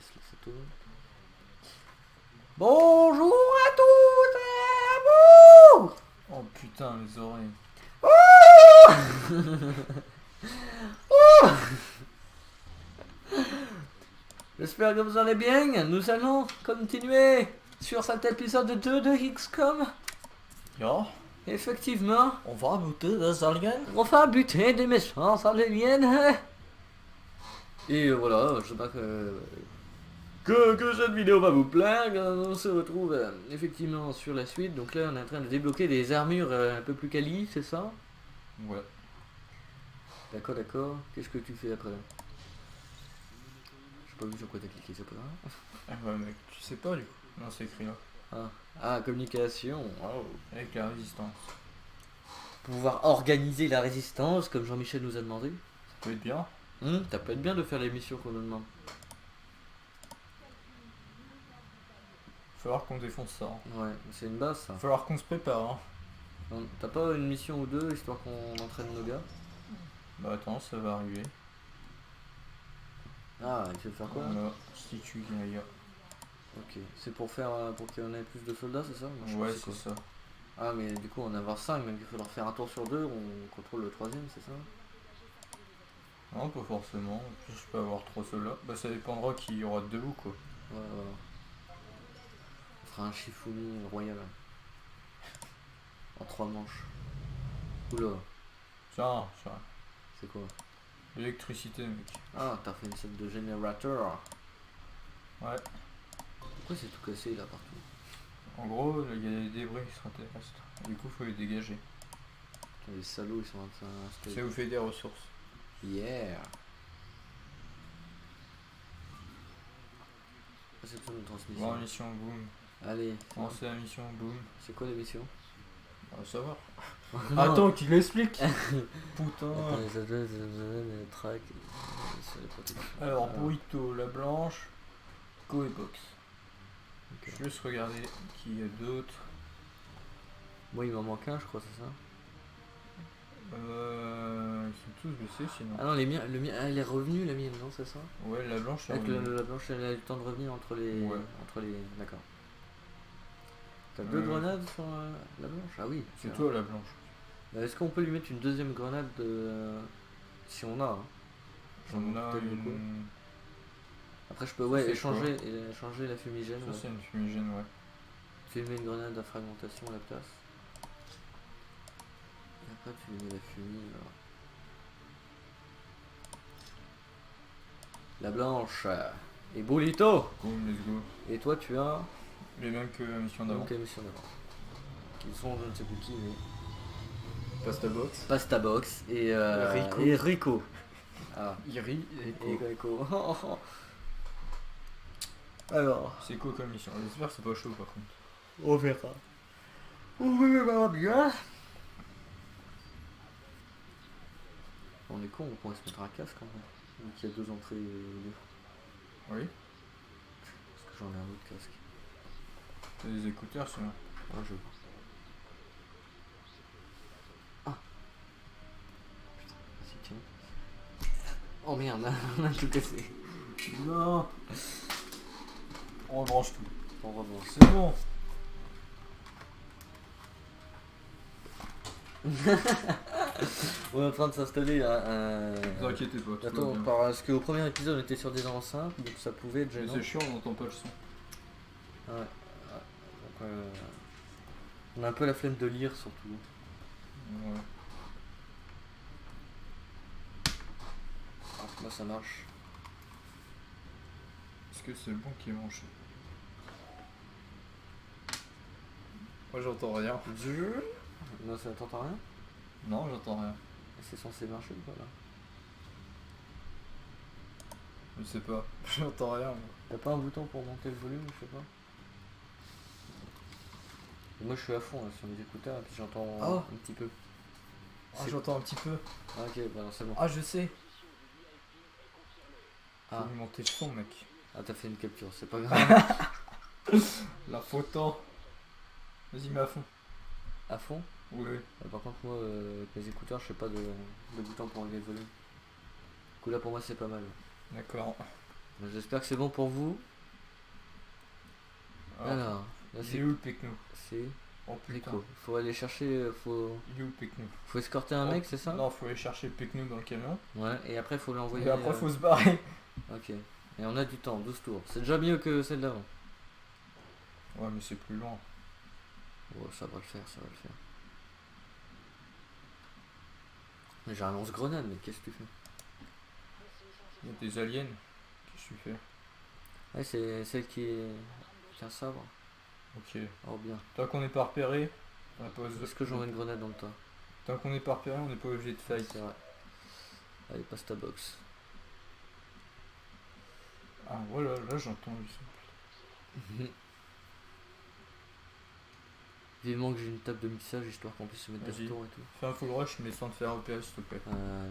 laisse ça tourne. Bonjour à toutes et à vous. Oh putain, les oreilles. J'espère que vous allez bien. Nous allons continuer sur cet épisode 2 de XCOM. Ja, Effectivement, on va buter des aliens. on va buter des méchants aliens. Et voilà, j'espère que cette vidéo va vous plaire. On se retrouve effectivement sur la suite. Donc là, on est en train de débloquer des armures un peu plus quali, c'est ça? Ouais. D'accord, d'accord. Qu'est-ce que tu fais après? J'ai pas vu sur quoi t'as cliqué, c'est pas grave. Ah ouais mec, tu sais pas du coup. Non, c'est écrit là. Ah, communication. Oh, avec la résistance. Pouvoir organiser la résistance, comme Jean-Michel nous a demandé. Ça peut être bien. Ça peut être bien de faire les missions qu'on nous demande. Falloir qu'on défonce ça. Hein. Ouais, c'est une base ça. Falloir qu'on se prépare. Hein. T'as pas une mission ou deux histoire qu'on entraîne nos gars? Bah attends, ça va arriver. Ah, il faut faire quoi? Voilà, statue guérilla. Ok, c'est pour faire pour qu'il y en ait plus de soldats, c'est ça? Moi, je Ouais, sais c'est quoi. ça. Ah, mais du coup on va avoir 5, donc il faudra faire un tour sur deux, on contrôle le troisième, c'est ça? Non, pas forcément. En plus, je peux avoir 3 soldats. Bah ça dépendra qui y aura debout quoi. Ouais, voilà. On fera un Shifumi royal. En 3 manches. Oula, Tiens, tiens. c'est quoi? L'électricité mec. Ah, t'as fait une sorte de générateur. Ouais. Pourquoi c'est tout cassé là partout? En gros, il y a des débris extraterrestres. Du coup, faut les dégager. Putain, les salauds ils sont en train Ça vous fait des ressources. Yeah. Réception de transmission. Bon, mission boom. Allez, Lancer la mission boom. c'est quoi l'émission? On va savoir. Attends, qu'il l'explique. Putain. Attends, les adresses, les tracks, sur les protections. Alors, Burrito, la blanche, Go et Box. Ok. Je vais juste regarder qui y a d'autres. Moi il m'en manque un, je crois, c'est ça? Ils sont tous blessés sinon. Ah non, les miens, le mien, elle est revenue la mienne, non, c'est ça? Ouais, la blanche, elle Avec revient. la blanche, elle a eu le temps de revenir entre les. Ouais. D'accord. T'as deux grenades sur la blanche? Ah oui. C'est vrai. toi la blanche. Est-ce qu'on peut lui mettre une deuxième grenade si on a hein. J'en ai peut-être beaucoup. une. Après je peux Ça, c'est échanger la fumigène. Ça, Ouais. c'est une fumigène, ouais. Tu lui mets une grenade à fragmentation à la place. Et après tu lui mets la fumée. La blanche. Et Bolito. Boom, let's go. Et toi tu as Les mêmes que la mission d'avant. donc la mission d'avant. Qui sont je ne sais plus qui mais. Pasta box. Pasta Box et Rico. Et Rico. Ah. Iri et Et Ko. Rico. Alors. C'est quoi comme mission? J'espère que c'est pas chaud par contre. On verra. On verra bien. On est con, on pourrait se mettre un casque en vrai. Donc il y a deux entrées. Oui. Parce que j'en ai un autre casque. T'as des écouteurs sinon. Ah, je vois. Ah. Putain, vas-y, tiens. Oh merde, on a tout cassé. Non. On rebranche tout. On revanche. C'est bon. On est en train de s'installer un. Ne vous inquiétez pas. tout va Attends, bien. parce qu'au premier épisode on était sur des enceintes, donc ça pouvait être Mais gênant. c'est chiant, on n'entend pas le son. Ouais. Donc, on a un peu la flemme de lire surtout. Ouais. Ah, là ça marche. Est-ce que c'est le bon qui est branché? Moi j'entends rien. Non, ça t'entend rien? Non, j'entends rien. C'est censé marcher ou pas là? Je sais pas. J'entends rien. Moi. T'as pas un bouton pour monter le volume, je sais pas? Et moi je suis à fond là, sur mes écouteurs et puis j'entends Ah. un petit peu. Ah, j'entends un petit peu. Ah, ok, bah non, c'est bon. Ah, je sais. Faut Ah. lui monter le son, mec. Ah, t'as fait une capture, c'est pas grave. La photo. Vas-y, mets à fond. À fond? Oui. Par contre, moi, avec mes écouteurs, je sais pas de bouton pour enlever le volume. Du coup, là pour moi, c'est pas mal. D'accord. J'espère que c'est bon pour vous. Alors, là il est c'est... où le Pecno? C'est... Oh putain. Rico. Faut aller chercher... Il est où le Pecno? Faut escorter un mec, c'est ça? Non, faut aller chercher le Pecno dans le camion. Ouais, et après faut l'envoyer... Et après, faut se barrer. Ok. Et on a du temps, 12 tours. C'est déjà mieux que celle d'avant. Ouais, mais c'est plus loin. Oh, ça va le faire, ça va le faire. Mais j'ai un lance-grenade, mais qu'est-ce que tu fais? Il y a des aliens. Qu'est-ce que tu fais? Ouais, c'est celle qui est... qui a un sabre. Ok. Oh bien. Tant qu'on n'est pas repéré, on n'a pas... Est-ce que j'envoie une grenade dans le tas? Tant qu'on n'est pas repéré, on n'est pas obligé de fight. C'est vrai. Allez, passe ta box. Ah voilà, là j'entends le son. Vivement que j'ai une table de mixage histoire qu'on puisse se mettre Vas-y. des tours et tout. Fais un full rush, mais sans te faire repérer s'il te plaît.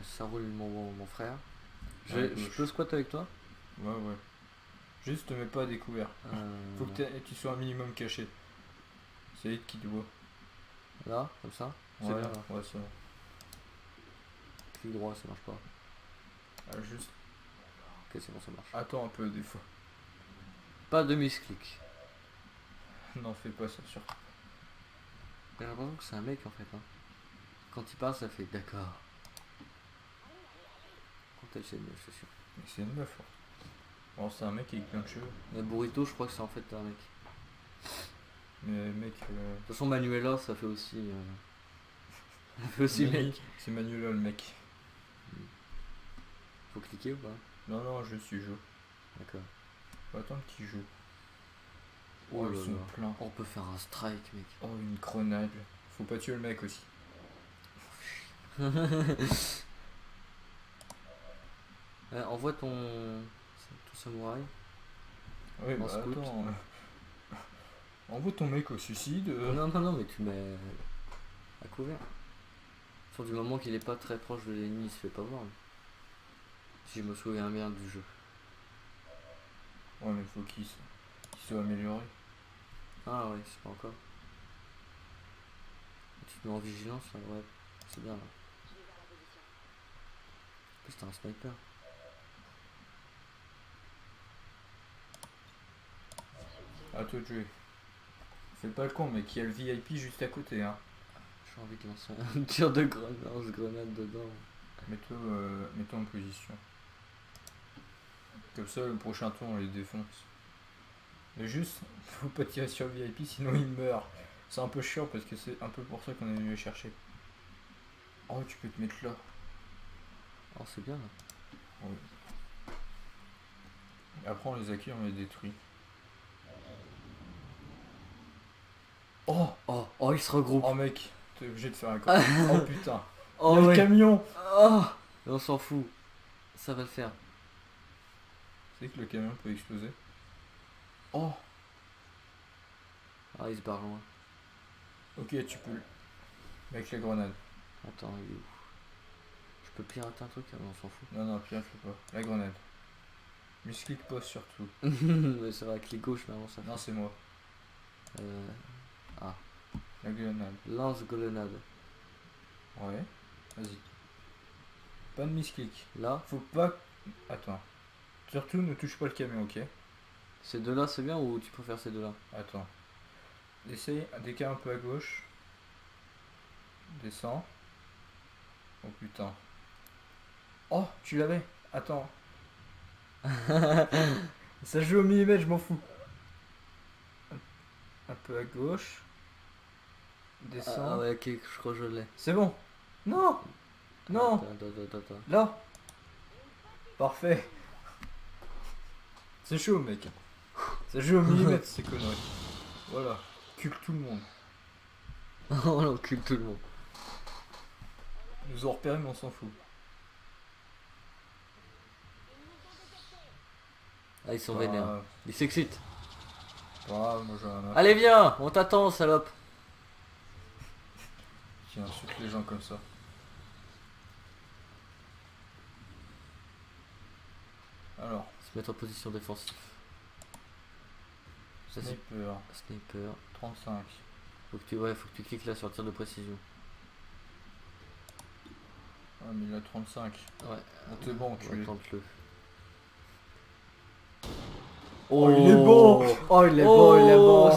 Ça roule mon frère. Ouais, Je peux squat avec toi? Ouais, ouais. Juste te mets pas à découvert. Faut que tu sois un minimum caché. C'est Hit qui te voit. Là, comme ça? C'est Ouais, bien là. ouais, c'est bon. Clic droit, ça marche pas. Ah, juste Ok, c'est bon, ça marche. attends un peu des fois. Pas de misclic. Non, fais pas ça sur. J'ai l'impression que c'est un mec en fait. Hein. Quand il parle, ça fait d'accord. Quand elle c'est mieux, c'est sûr. Mais c'est une meuf. Hein. Bon, c'est un mec avec plein de cheveux. Mais Burrito, je crois que c'est en fait un mec. Mais mec. De toute façon, Manuela, ça fait aussi. Ça fait aussi mec. C'est Manuela le mec. Faut cliquer ou pas? Non, non, je suis joue. D'accord. Faut attendre qu'il joue. Oh Oh, là ils sont là. pleins. On peut faire un strike, mec. Oh, une grenade. Faut pas tuer le mec aussi. Envoie ton samouraï. Ouais, En bah scout. attends. Envoie ton mec au suicide. Non, non, non, mais tu mets à couvert. Sur du moment qu'il est pas très proche de l'ennemi, il se fait pas voir. Lui. Si je me souviens bien du jeu. Ouais, mais faut qu'il soit amélioré. Ah ouais, c'est pas encore. Tu te mets en vigilance, là, ouais, c'est bien là. En plus, t'as un sniper. À toi de jouer. Fais pas le con, mec, il y a le VIP juste à côté, hein. J'ai envie de lancer un tir de grenade dedans. Mets-toi en position. Comme ça, le prochain tour, on les défonce. Mais juste, faut pas tirer sur le VIP, sinon il meurt. C'est un peu chiant parce que c'est un peu pour ça qu'on est venu le chercher. Oh, tu peux te mettre là. Oh, c'est bien là. Ouais. Et après, on les accueille, on les détruit. Oh, Oh, oh, il se regroupe. oh mec, t'es obligé de faire un coup. Oh putain. Oh, Il y a le ouais. camion. Oh, on s'en fout. Ça va le faire. C'est que le camion peut exploser. Oh, Ah, il se barre loin. ok, tu peux. Avec la grenade. Attends, il est où? Je peux pirater un truc? Ah, on s'en fout. Non, non, pire, fais pas. La grenade. Misclick pas surtout. Mais c'est vrai, clic gauche, mais avant ça. Non, c'est moi. Ah, La grenade. lance grenade. Ouais. Vas-y. Pas de misclick. Là, Faut pas. Attends. Surtout, ne touche pas le camion, ok? ces deux-là, c'est bien ou tu préfères ces deux-là? Attends. Essaye, décale un peu à gauche. Descends. Oh putain. Oh, tu l'avais. Attends. Ça joue au millimètre, je m'en fous. Un peu à gauche. Descends. Ah ouais, ok, je crois que je l'ai. C'est bon. Non. Non. Attends. Là. Parfait. C'est chaud, mec. Ça joue au millimètre, ces conneries. Voilà. Culte tout le monde. On encule tout le monde. Ils nous ont repéré, mais on s'en fout. Ah, ils sont vénères. Ils s'excitent. Ah, moi j'ai un. Allez, viens, on t'attend, salope. Qui insulte les gens comme ça. Alors, Se mettre en position défensive. Ça, c'est sniper, sniper. 35. Faut que tu cliques là sur tir de précision. Ah, mais il a 35. Ouais. Ah, t'es bon, tu ouais, es. tente-le. Oh, il est bon. Oh, il est bon, il est bon.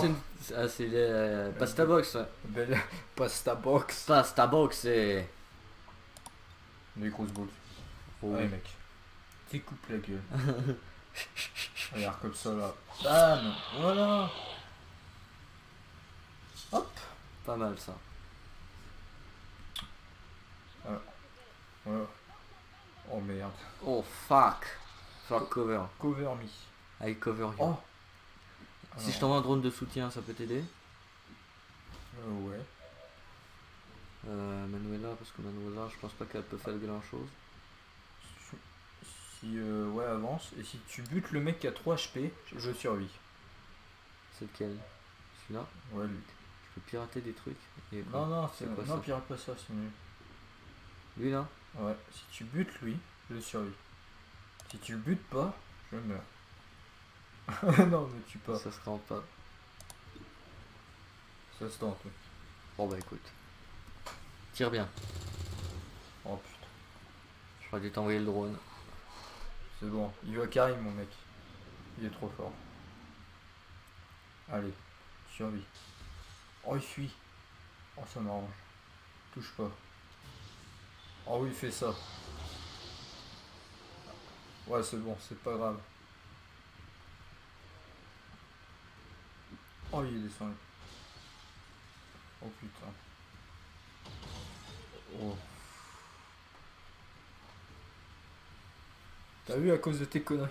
C'est les pasta box. Ouais. Belle pasta box. Pasta box, c'est... Des grosses boules. Oh, Allez, mec. Découpe la gueule. Regarde comme ça, là. Bam. Voilà. Hop. pas mal ça. Voilà. Oh, merde. Oh fuck. Fuck cover. Cover me. I cover you. Oh. Si je t'envoie un drone de soutien, ça peut t'aider? Ouais. Manuela, parce que Manuela, je pense pas qu'elle peut faire grand chose. Si ouais, avance. Et si tu butes le mec qui a 3 HP, je survis. C'est lequel? Celui-là? Ouais, lui. Je peux pirater des trucs. Et quoi? Non, c'est quoi non, ça? pirate pas ça, c'est mieux. Lui là? Ouais, si tu butes lui, je survis. Si tu le butes pas, je meurs. Non, ne tue pas. Ça se rend pas. Ça se tente, oui. Bon bah écoute. Tire bien. Oh putain. J'aurais dû t'envoyer le drone. C'est bon, il va carry mon mec. Il est trop fort. Allez, survie. Oh, il fuit. Oh, ça m'arrange. Touche pas. Oh oui, il fait ça. Ouais, c'est bon, c'est pas grave. Oh, il est descendu. Oh putain. Oh. T'as vu à cause de tes conneries?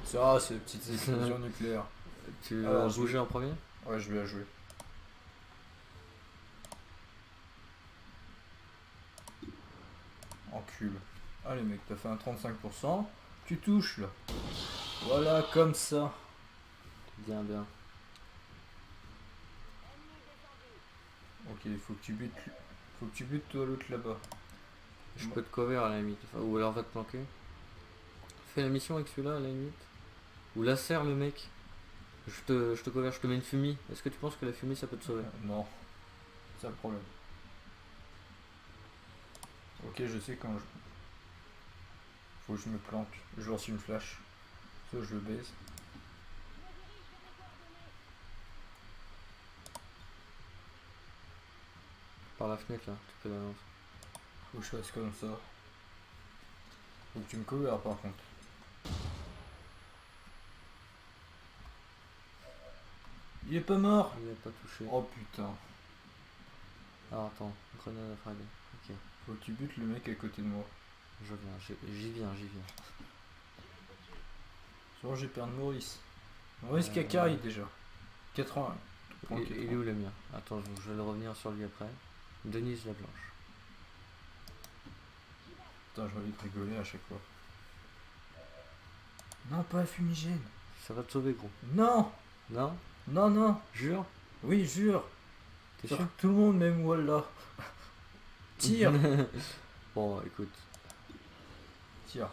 Ça, c'est des petites explosions nucléaires. Tu veux Alors, bouger en premier? Ouais, je vais la jouer. Encule. Allez mec, t'as fait un 35%. Tu touches là. Voilà, comme ça. Bien, bien. Ok, il faut que tu butes. Faut que tu butes toi l'autre là-bas. Je peux te cover à la limite. Enfin, ou alors va te planquer. Fais la mission avec celui-là à la limite. Ou la serre le mec. Je te cover, je te mets une fumée. Est-ce que tu penses que la fumée ça peut te sauver? Non. C'est le problème. Ok, je sais quand je... Faut que je me planque. Je lance une flash. Ça, je le baise. Par la fenêtre là, tu peux la lancer. Faut que je fasse comme ça. Faut que tu me covers par contre. Il est pas mort. Il a pas touché. Oh putain. Alors attends, grenade à frag. Ok, Faut que tu butes le mec à côté de moi. je viens, j'y viens, j'y viens. Soit j'ai perdu Maurice. Maurice qui a carry déjà. 80. Il est où le mien? Attends, je vais le revenir sur lui après. Denise la blanche. Putain, j'ai envie de rigoler à chaque fois. Non, pas la fumigène. Ça va te sauver gros. Non. Non? Non, non. Jure? Oui, jure. T'es Sur sûr? tout le monde, même Walla. Tire. Bon écoute. Tire.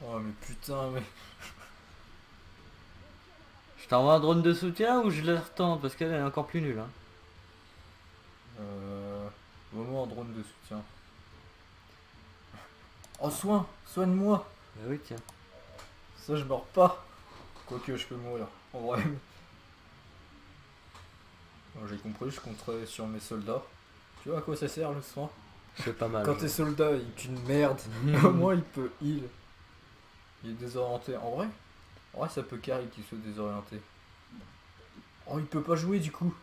Oh mais putain, mais... Je t'envoie un drone de soutien ou je la retente parce qu'elle est encore plus nulle hein. Vraiment un drone de soutien. Oh soin. Soigne-moi. Bah oui tiens. Ça je meurs pas. Quoique je peux mourir. En vrai. Bon, j'ai compris, je compterai sur mes soldats. Tu vois à quoi ça sert le soin? C'est pas mal. Quand tes soldats il est une merde, au moins il peut heal. Il est désorienté. En vrai ça peut carry qu'il soit désorienté. Oh il peut pas jouer du coup.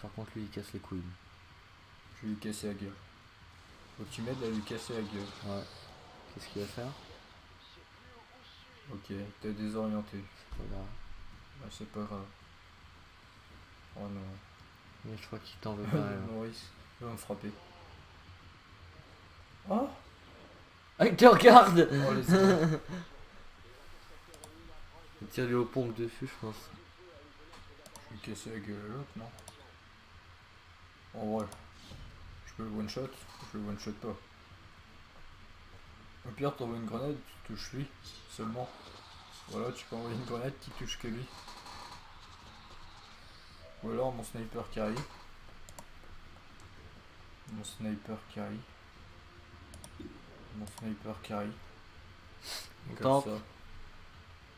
Par contre lui il casse les couilles. Je vais lui casser la gueule. Faut que tu m'aides à lui casser la gueule. Ouais. Qu'est-ce qu'il va faire? Ok, t'es désorienté. Voilà. Bah, c'est pas grave. Oh non. Mais je crois qu'il t'en veut pas. Maurice, il va me frapper. Oh, Ah il te regarde. oh les ennemis. Il tire lui aux pompes dessus je pense. Je vais casser la gueule à l'autre, non? En vrai. Je peux le one shot, je le one shot pas. Au pire, t'envoies une grenade, tu touches lui seulement. Voilà, tu peux envoyer une grenade qui touche que lui. Ou alors mon sniper carry. Mon sniper carry. Mon sniper carry. Comme Tente. ça.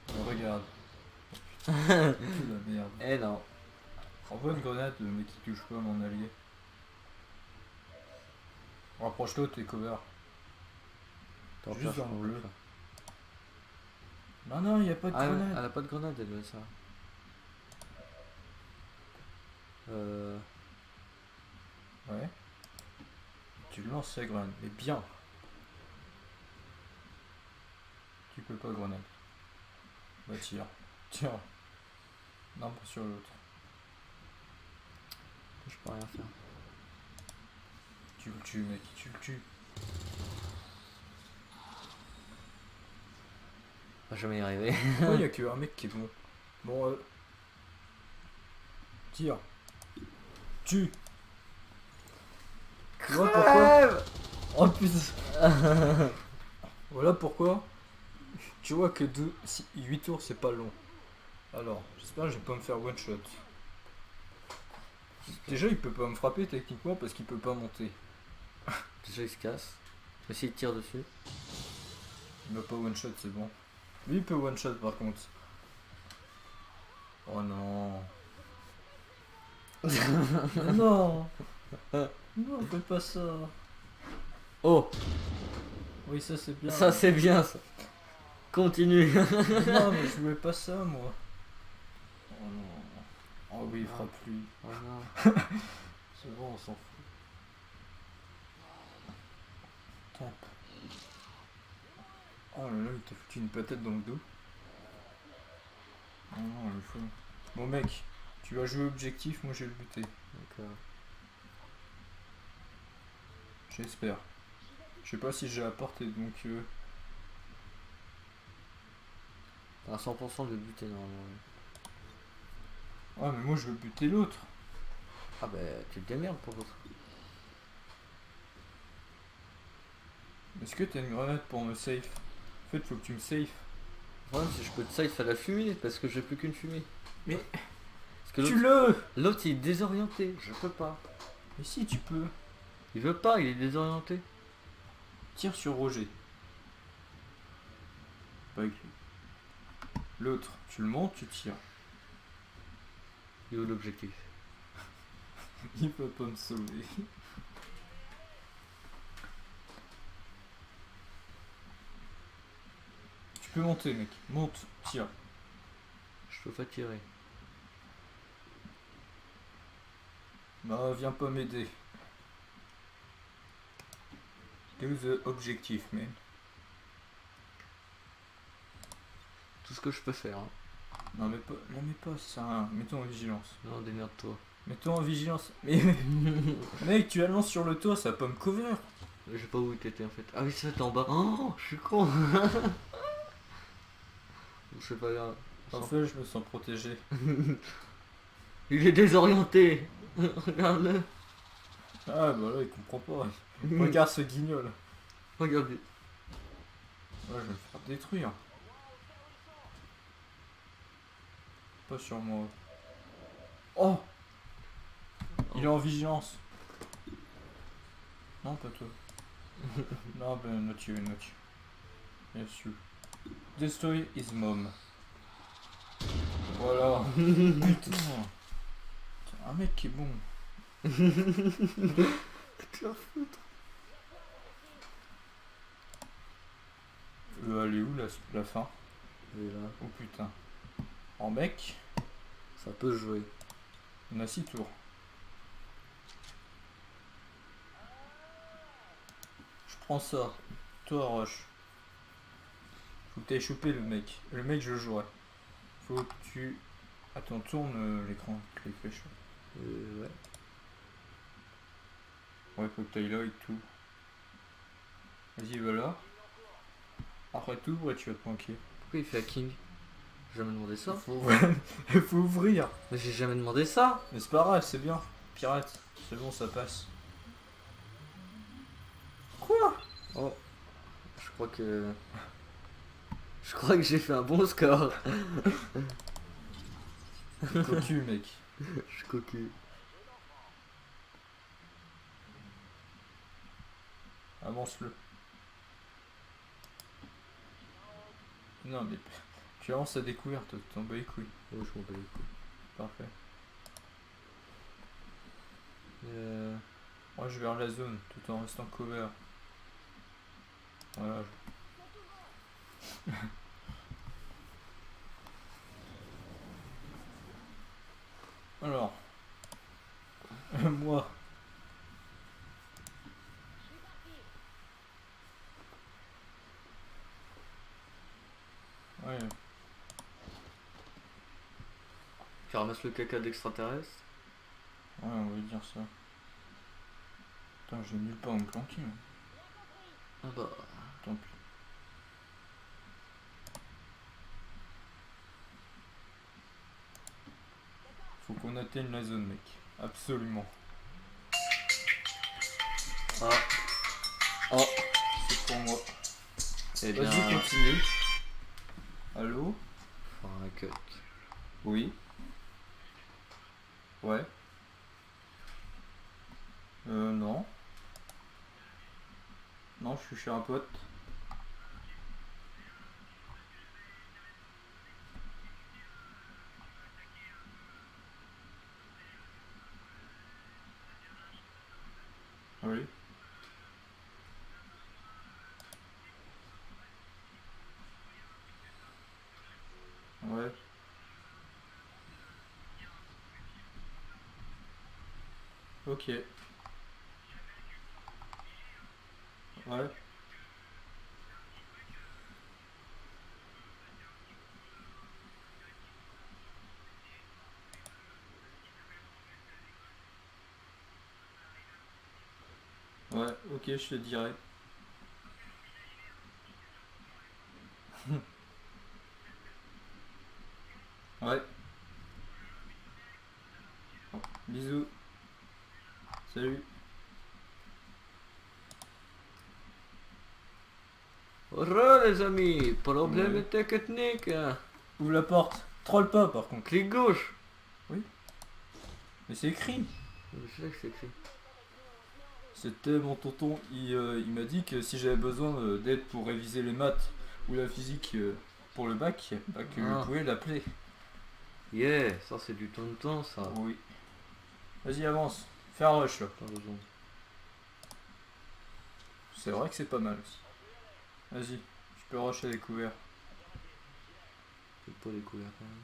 Oh, regarde. La merde. Eh non. Envoie une grenade, mais qui touche pas mon allié. Rapproche-toi, t'es cover. T'en Juste perds, dans je le crois, bleu. ça. Non, non, il a pas de Ah, grenade. elle a pas de grenade, elle, ça. Ouais. Tu lances la grenade, mais bien. Tu peux pas grenade. Bah tire. Tire. Non, pas sur l'autre. Je peux rien faire. Tu le tues, mec, tu le tues. On va jamais y arriver. Pourquoi il y a que un mec qui est bon? Bon, tire. Tue. Tu vois pourquoi? Crève. Oh putain. Voilà pourquoi. Tu vois que 8 tours c'est pas long. Alors, j'espère que je vais pas me faire one shot. Déjà il peut pas me frapper techniquement parce qu'il peut pas monter. Déjà, il se casse. Mais s'il tire dessus. Il m'a pas one shot, c'est bon. Lui il peut one shot par contre. Oh non. Mais non. Non, fais pas ça. Oh, Oui, ça c'est bien. ça c'est bien ça. Continue. Non, mais je voulais pas ça moi. Oh non. Oh oui, il frappe lui. Oh non. C'est bon, on s'en fout. Tape. Oh là là, il t'a foutu une patate dans le dos. Oh non, le fou. Bon mec, tu vas jouer objectif, moi je vais le buter. D'accord. J'espère. Je sais pas si j'ai la portée donc... T'as 100% de buter normalement. Ah mais moi je veux buter l'autre. Ah bah tu te démerdes pour l'autre. Est-ce que t'as une grenade pour me safe? En fait faut que tu me safe. Le problème c'est que je peux te safe à la fumée parce que j'ai plus qu'une fumée. Mais Parce que tue-le! l'autre il est désorienté, je peux pas. Mais si tu peux. Il veut pas, il est désorienté. Tire sur Roger. Pas avec lui. L'autre, tu le montes, tu tires. Il est où l'objectif? Il peut pas me sauver. Tu peux monter mec, monte, tire. Je peux pas tirer. Bah viens pas m'aider. Do the objectif man. Tout ce que je peux faire. Hein. Non mais pas, la mets pas, ça sert à rien. Mets-toi en vigilance. Non, démerde-toi. Mets-toi en vigilance. Mais mec, tu annonces sur le toit, ça va pas me cover. Je sais pas où t'étais en fait. Ah oui, ça t'es en bas. Oh, je suis con. C'est pas grave. En fait, je me sens protégé. Il est désorienté. Regarde-le. Ah bah là, il comprend pas. Regarde ce guignol. Regardez. Ouais, je vais me faire détruire. Pas sur moi. Oh! Il est en vigilance. Non, pas toi. Non, ben, not you, not you. Yes, you. Destroy his mom. Voilà. Putain. Un mec qui est bon. Elle est où la fin? Et là, Oh putain. En mec, ça peut jouer. on a 6 tours. Je prends ça. Toi, Rush. Faut que t'ailles choper le mec. Le mec, je le jouerai. Faut que tu... Attends, tourne l'écran. Les flèches. Ouais. Ouais, faut que t'ailles là et tout. Vas-y, va là. Après tout, ouais, tu vas te manquer. Pourquoi il fait hacking? J'ai jamais demandé ça. Il faut ouvrir. Mais j'ai jamais demandé ça. Mais c'est pas grave, c'est bien. Pirate, c'est bon, ça passe. Quoi? Oh. Je crois que... Je crois que j'ai fait un bon score. Cocu, mec. Je suis cocu. Avance-le. Non mais tu avances à découverte, tu t'en bats les couilles. Ouais, je m'en bats les couilles. Parfait. Moi je vais vers la zone tout en restant cover. Voilà. Alors. Moi. Ouais. Tu ramasses le caca d'extraterrestre. Ouais, on va dire ça. Putain, j'ai nulle part où me planquer. Hein. Ah bah. Tant pis. Faut qu'on atteigne la zone, mec. Absolument. Ah. Oh. C'est pour moi. Eh bien. Vas-y, continue. Allô? Enfin, un cut. Oui. Ouais. Non. Non, je suis chez un pote. Oui. Ouais. Ok. Ouais. Ouais, ok, je te dirai. Ouais. Bisous. Salut. Re les amis, problème Ouais. technique. Ouvre la porte. Troll pas par contre. Clic gauche. Mais c'est écrit. Je sais que c'est écrit. C'était mon tonton. Il m'a dit que si j'avais besoin d'aide pour réviser les maths ou la physique pour le bac, bah, que je Ah. pouvais l'appeler. Yeah, ça c'est du tonton ça. Oui. Vas-y, avance. Fais un rush là. T'as raison. C'est vrai que c'est pas mal aussi. Vas-y. Je peux rush à découvert. C'est pas découvert quand même.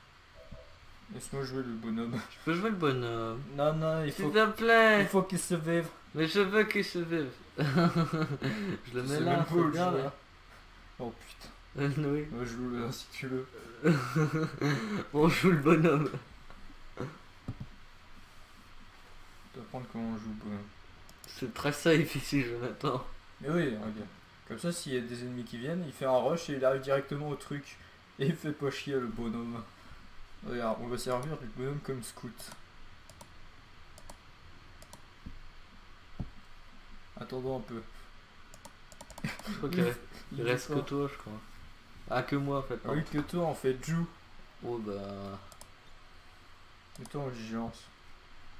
Laisse-moi jouer le bonhomme. Je peux jouer le bonhomme. Non, non, il S'il faut, te plaît. il faut qu'il se vive. Mais je veux qu'il se vive. Je le Tu mets sais là, même pas où c'est le bien jouer. là. Oh putain. Oui. Moi, je joue là si tu veux. On joue le bonhomme. Tu vas apprendre comment on joue le bonhomme. C'est très safe ici, Jonathan. Mais oui, regarde. Comme ça, s'il y a des ennemis qui viennent, il fait un rush et il arrive directement au truc. Et il fait pas chier le bonhomme. Regarde, on va servir du bonhomme comme scout. Attendons un peu. Je crois qu'il Il reste est que pas. toi, je crois. Ah, que moi en fait. Ah oui, que toi en fait, joue. Oh bah. Mets-toi en vigilance.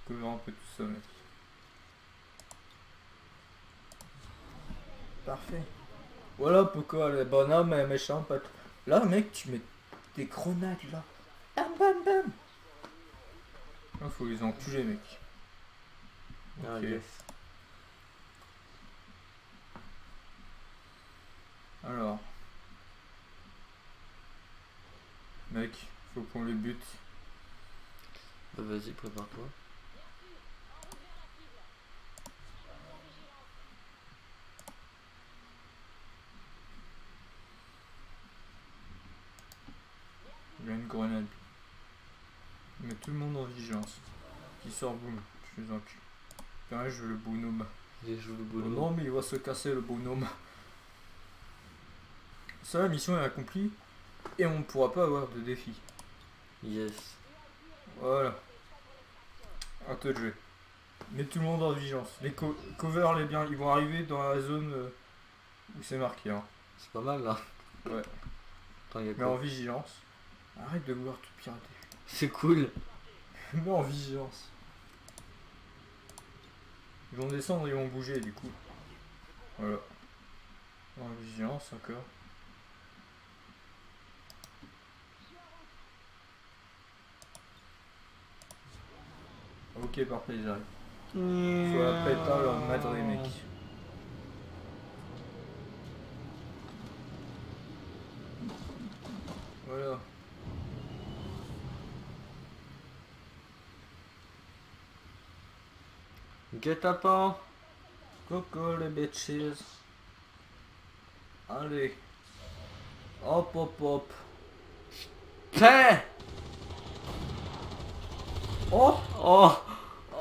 Couvre un peu tout ça, mec. Parfait. Voilà pourquoi le bonhomme est méchant. Là, mec, tu mets des grenades là. Bam bam bam. Là, faut les enculer, mec. Ah, Ok. yes. Alors. Mec, faut qu'on les bute. Bah, vas-y, prépare-toi. Il a une grenade. Mets tout le monde en vigilance. Qui sort, boum. Je suis encul. Putain, je veux le bonhomme. J'ai joué le Oh bonhomme. non, mais il va se casser le bonhomme. Ça, la mission est accomplie. Et on ne pourra pas avoir de défi. Yes. Voilà. À toi de jouer. Mets tout le monde en vigilance. Les covers, les biens, ils vont arriver dans la zone où c'est marqué. Hein. C'est pas mal là. Ouais. Attends, y'a Mais en quoi? vigilance. Arrête de vouloir tout pirater. C'est cool. Mets en vigilance. Ils vont descendre, ils vont bouger du coup. Voilà. En vigilance encore. Ok, parfait, j'arrive. Faut après temps leur mettre les mecs. Voilà. Guet-apens. Coco les bitches. Allez. Hop hop hop. Tiens. Oh, Oh.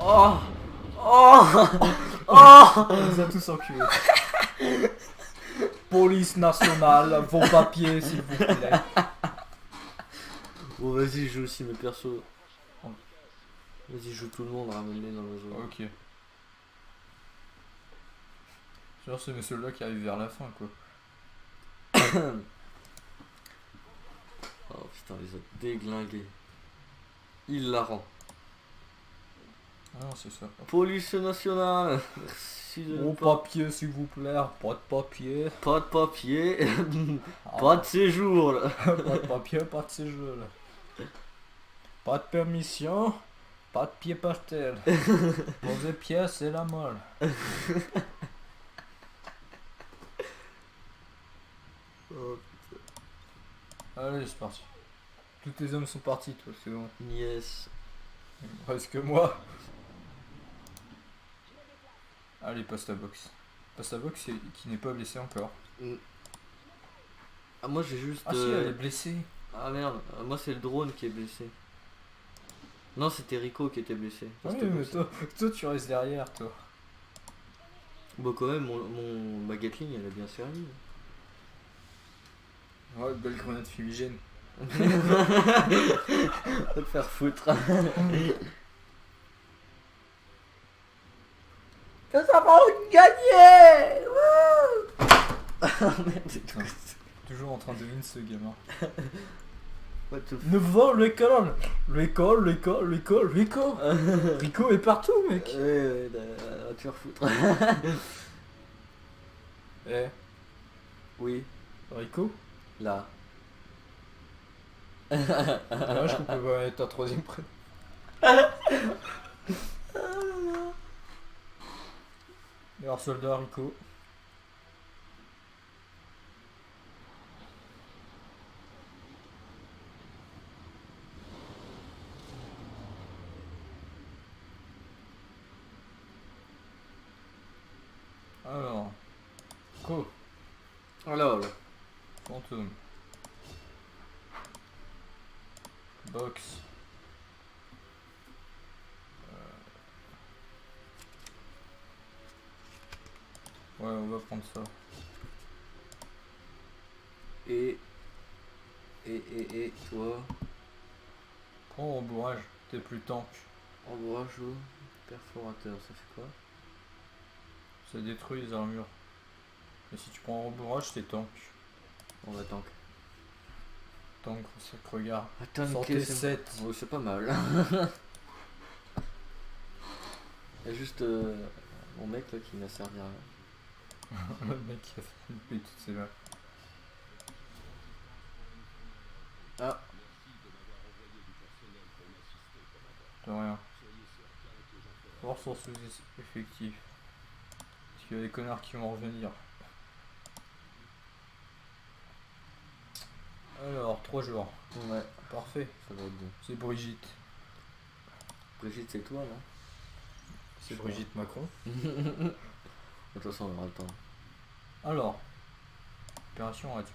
Oh. Oh. Oh. on les a tous enculés. Police nationale, vos papiers s'il vous plaît. Bon, vas-y, je joue aussi mes persos. Vas-y, joue tout le monde, ramène-les dans le jeu. Ok. Genre c'est ceux-là qui arrivent vers la fin quoi. Oh putain, les a déglingués. Hilarant. Ah non c'est ça. Police nationale. Merci de Vos pas... papiers s'il vous plaît, pas de papier. Pas de papier. Ah, Pas de séjour là. pas de papier, pas de séjour là. Pas de permission, pas de pied par terre. Poser pied c'est la molle. Oh, Allez c'est parti. Tous tes hommes sont partis toi, c'est bon. yes. Il me reste que moi. Allez pasta box. Pasta box qui n'est pas blessé encore. Ah, moi j'ai juste. Ah si elle est blessée. Ah merde, moi c'est le drone qui est blessé. Non, c'était Rico qui était blessé. Ah C'était oui mais blessé. toi tu restes derrière toi. Bon, quand même, ma Gatling elle a bien servi. Ouais belle grenade fumigène. Va te faire foutre. Que ça va gagner. Ah merde, c'est tout. Toujours en train de win ce gamin. What the f... Nouveau l'école. L'école. Rico est partout mec. Ouais, va te faire foutre. Eh, Oui, Rico. là. Dommage qu'on peut pas mettre un troisième prénom. Meilleur soldat Rico. Alors. Co. Alors, là. Fantôme. Box. Ouais, on va prendre ça. Et toi, Prends rembourrage, t'es plus tank. embrage ou perforateur, ça fait quoi? Ça détruit les armures. Et si tu prends rembourrage, t'es tank. On va tank. Tank, c'est que regarde. Attends, Santé 7. Oh, c'est pas mal. Il y a juste mon mec là qui n'a servi à rien. Le mec qui a fait toutes ses mains. Ah, De rien. Force en sous-effectif. Parce qu'il y a des connards qui vont revenir. Alors, 3 jours. ouais, Parfait. ça va être bien. C'est Brigitte. Brigitte, c'est toi là? C'est Brigitte Macron. De toute façon, on aura le temps. Alors, opération radio.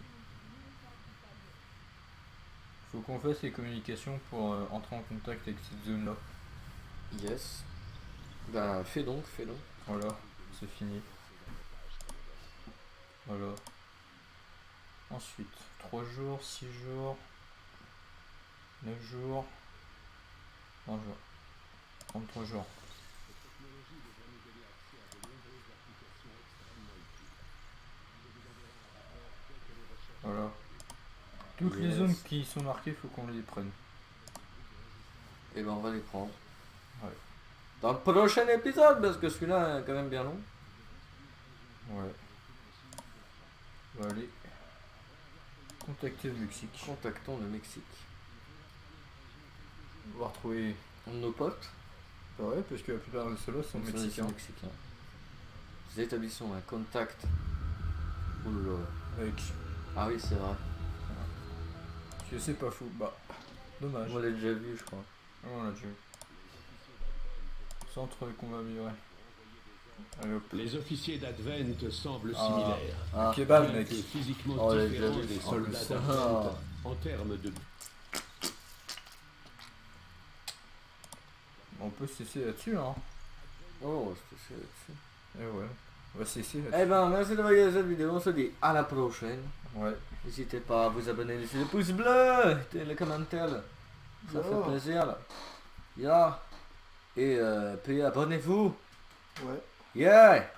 Faut qu'on fasse les communications pour entrer en contact avec cette zone là. Yes. Bah, fais donc. Voilà, c'est fini. Voilà. Ensuite, 3 jours, 6 jours, 9 jours, 20 jours, 33 jours. Voilà. Toutes les Yes. zones qui sont marquées, faut qu'on les prenne. Et ben, on va les prendre. Ouais. Dans le prochain épisode, parce que celui-là est quand même bien long. Ouais. va aller contacter le Mexique. Contactons le Mexique. On va retrouver. Nos potes. Bah ouais, parce que la plupart de ceux-là sont mexicains. Nous établissons un contact. Oulala. Avec. Ah oui, c'est vrai. Je sais pas fou. Bah, dommage. On l'a déjà vu, je crois. Ah, on l'a déjà vu. Centre combat amélioré. Allez hop. Les officiers d'Advent semblent similaires. Ah, Kebab, Bien mec. que physiquement Oh, les différents gars, des en soldats plus. d'Advent Ah. en termes de... On peut se cesser là-dessus, hein. Oh, c'était là-dessus. Et ouais. On va se cesser là-dessus. Eh ben, merci d'avoir regardé cette vidéo. On se dit à la prochaine. Ouais. N'hésitez pas à vous abonner, laisser le pouce bleu, et les commentaires. Ça fait Yeah. plaisir. Là. Yeah. Et puis abonnez-vous. Ouais. Yeah.